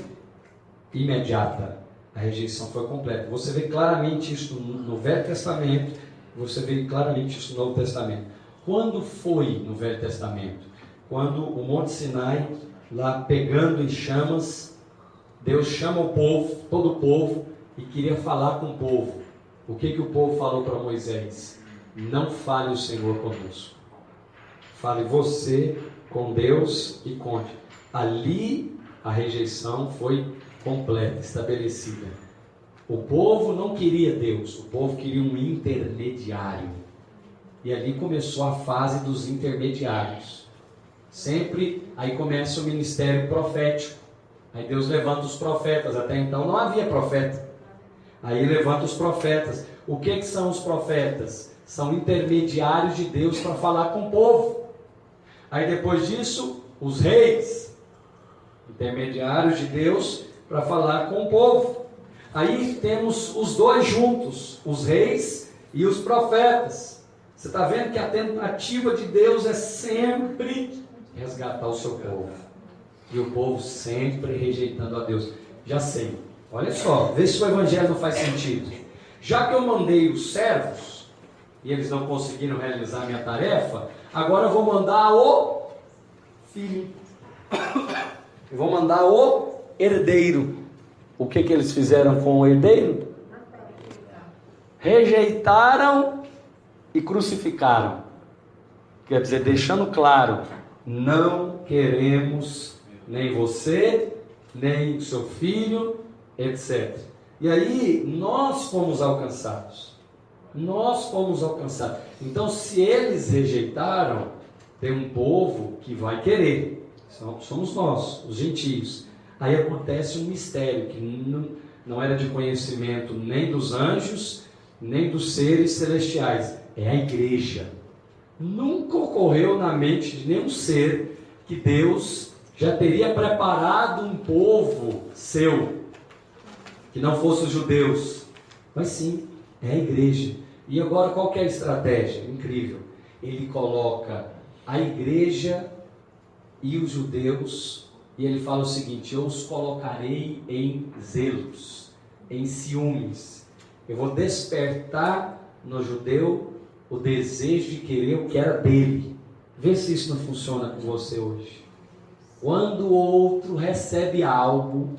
[SPEAKER 1] imediata, a rejeição foi completa. Você vê claramente isso no Velho Testamento, você vê claramente isso no Novo Testamento. Quando foi no Velho Testamento? Quando o Monte Sinai, lá pegando em chamas, Deus chama o povo, todo o povo, e queria falar com o povo. O que o povo falou para Moisés? Não fale o Senhor conosco. Fale você com Deus e conte. Ali a rejeição foi completa, estabelecida. O povo não queria Deus, o povo queria um intermediário. E ali começou a fase dos intermediários. Sempre aí começa o ministério profético. Aí Deus levanta os profetas. Até então não havia profeta. Aí levanta os profetas. O que são os profetas? São intermediários de Deus para falar com o povo. Aí depois disso, os reis, intermediários de Deus para falar com o povo. Aí temos os dois juntos, os reis e os profetas. Você está vendo que a tentativa de Deus é sempre resgatar o seu povo. E o povo sempre rejeitando a Deus. Já sei. Olha só, vê se o evangelho não faz sentido. Já que eu mandei os servos, e eles não conseguiram realizar a minha tarefa, agora eu vou mandar o filho. Eu vou mandar o herdeiro. O que eles fizeram com o herdeiro? Rejeitaram e crucificaram. Quer dizer, deixando claro, não queremos nem você, nem seu filho, etc. E aí, nós fomos alcançados. Nós fomos alcançados. Então, se eles rejeitaram, tem um povo que vai querer. Somos nós, os gentios. Aí acontece um mistério que não era de conhecimento nem dos anjos, nem dos seres celestiais. É a igreja. Nunca ocorreu na mente de nenhum ser que Deus já teria preparado um povo seu, que não fosse os judeus. Mas sim, é a igreja. E agora qual que é a estratégia? Incrível. Ele coloca a igreja e os judeus, e ele fala o seguinte: eu os colocarei em zelos, em ciúmes. Eu vou despertar no judeu o desejo de querer o que era dele. Vê se isso não funciona com você hoje. Quando o outro recebe algo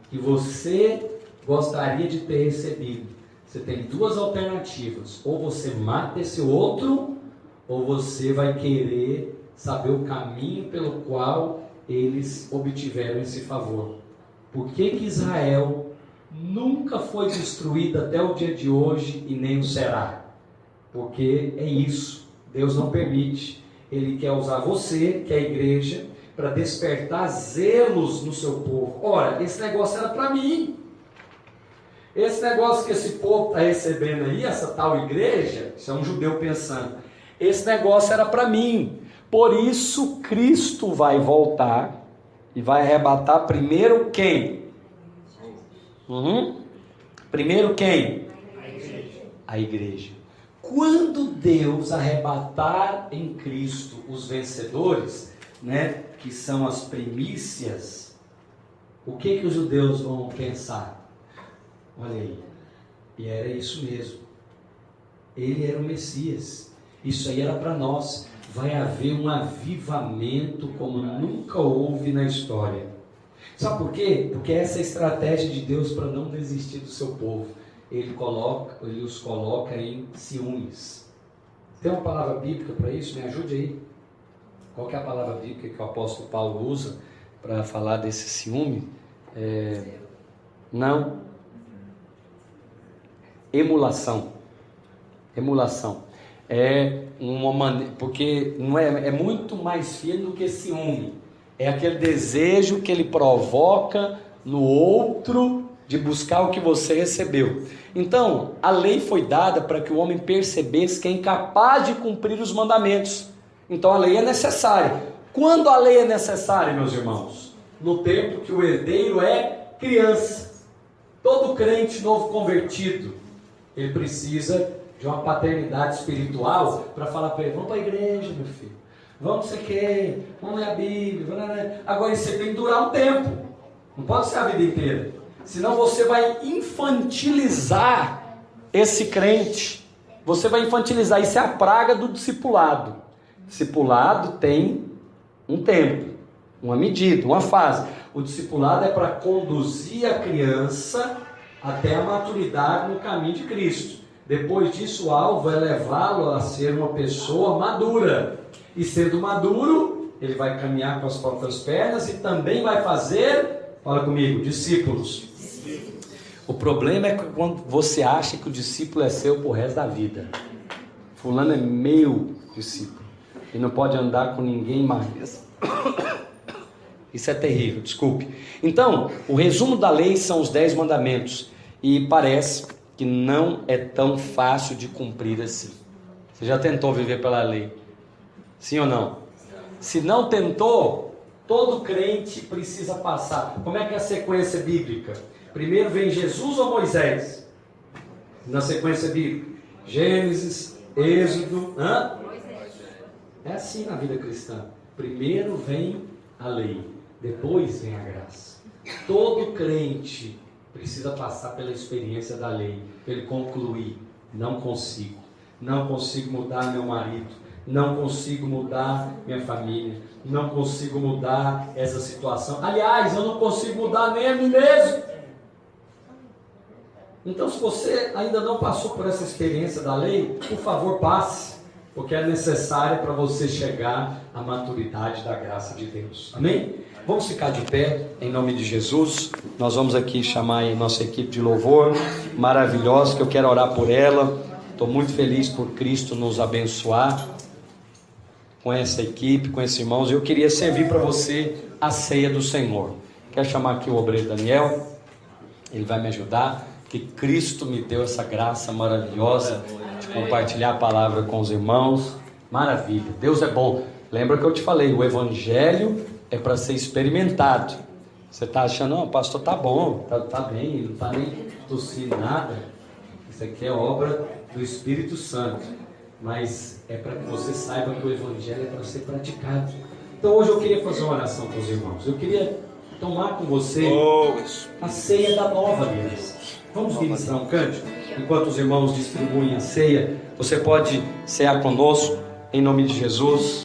[SPEAKER 1] que você gostaria de ter recebido, você tem duas alternativas: ou você mata esse outro, ou você vai querer saber o caminho pelo qual eles obtiveram esse favor. Por que que Israel nunca foi destruída até o dia de hoje e nem o será? Porque é isso, Deus não permite. Ele quer usar você, que é a igreja, para despertar zelos no seu povo. Ora, esse negócio era para mim. Esse negócio que esse povo está recebendo aí, essa tal igreja, isso é um judeu pensando, esse negócio era para mim. Por isso Cristo vai voltar e vai arrebatar primeiro quem? Primeiro quem? A igreja. Quando Deus arrebatar em Cristo os vencedores, né, que são as primícias, o que os judeus vão pensar? Olha aí, e era isso mesmo. Ele era o Messias. Isso aí era para nós. Vai haver um avivamento como nunca houve na história. Sabe por quê? Porque essa é a estratégia de Deus para não desistir do seu povo. Ele os coloca em ciúmes. Tem uma palavra bíblica para isso? Me ajude aí. Qual que é a palavra bíblica que o apóstolo Paulo usa para falar desse ciúme? Não. Emulação. Emulação. É uma maneira, porque não é muito mais fino do que ciúme. É aquele desejo que ele provoca no outro de buscar o que você recebeu. Então, a lei foi dada para que o homem percebesse que é incapaz de cumprir os mandamentos. Então a lei é necessária. Quando a lei é necessária, meus irmãos? No tempo que o herdeiro é criança. Todo crente novo convertido, ele precisa de uma paternidade espiritual para falar para ele: vamos para a igreja, meu filho, vamos não sei o quê, vamos ler a Bíblia, vamos ler. Agora isso tem que durar um tempo, não pode ser a vida inteira, senão você vai infantilizar esse crente, você vai infantilizar. Isso é a praga do discipulado. Discipulado tem um tempo, uma medida, uma fase. O discipulado é para conduzir a criança até a maturidade no caminho de Cristo. Depois disso, o alvo é levá-lo a ser uma pessoa madura. E sendo maduro, ele vai caminhar com as próprias pernas e também vai fazer, fala comigo, discípulos. O problema é que quando você acha que o discípulo é seu pro resto da vida. Fulano é meu discípulo e não pode andar com ninguém mais. Isso é terrível, desculpe. Então, o resumo da lei são os 10 mandamentos. E parece que não é tão fácil de cumprir assim. Você já tentou viver pela lei? Sim ou não? Se não tentou, todo crente precisa passar. Como é que é a sequência bíblica? Primeiro vem Jesus ou Moisés? Na sequência bíblica, Gênesis, Êxodo, É assim na vida cristã. Primeiro vem a lei, depois vem a graça. Todo crente precisa passar pela experiência da lei, para ele concluir: não consigo mudar meu marido, não consigo mudar minha família, não consigo mudar essa situação. Aliás, eu não consigo mudar nem a mim mesmo. Então, se você ainda não passou por essa experiência da lei, por favor, passe, porque é necessário para você chegar à maturidade da graça de Deus. Amém? Vamos ficar de pé, em nome de Jesus. Nós vamos aqui chamar a nossa equipe de louvor maravilhosa, que eu quero orar por ela. Estou muito feliz por Cristo nos abençoar com essa equipe, com esses irmãos. Eu queria servir para você a ceia do Senhor. Quero chamar aqui o obreiro Daniel, ele vai me ajudar, que Cristo me deu essa graça maravilhosa de compartilhar a palavra com os irmãos. Maravilha, Deus é bom. Lembra que eu te falei, o Evangelho é para ser experimentado. Você está achando, não, pastor, tá bom, tá bem, não está nem tossindo nada. Isso aqui é obra do Espírito Santo. Mas é para que você saiba que o Evangelho é para ser praticado. Então hoje eu queria fazer uma oração com os irmãos. Eu queria tomar com você a ceia da nova aliança. Vamos ministrar um cântico? Enquanto os irmãos distribuem a ceia, você pode cear conosco, em nome de Jesus.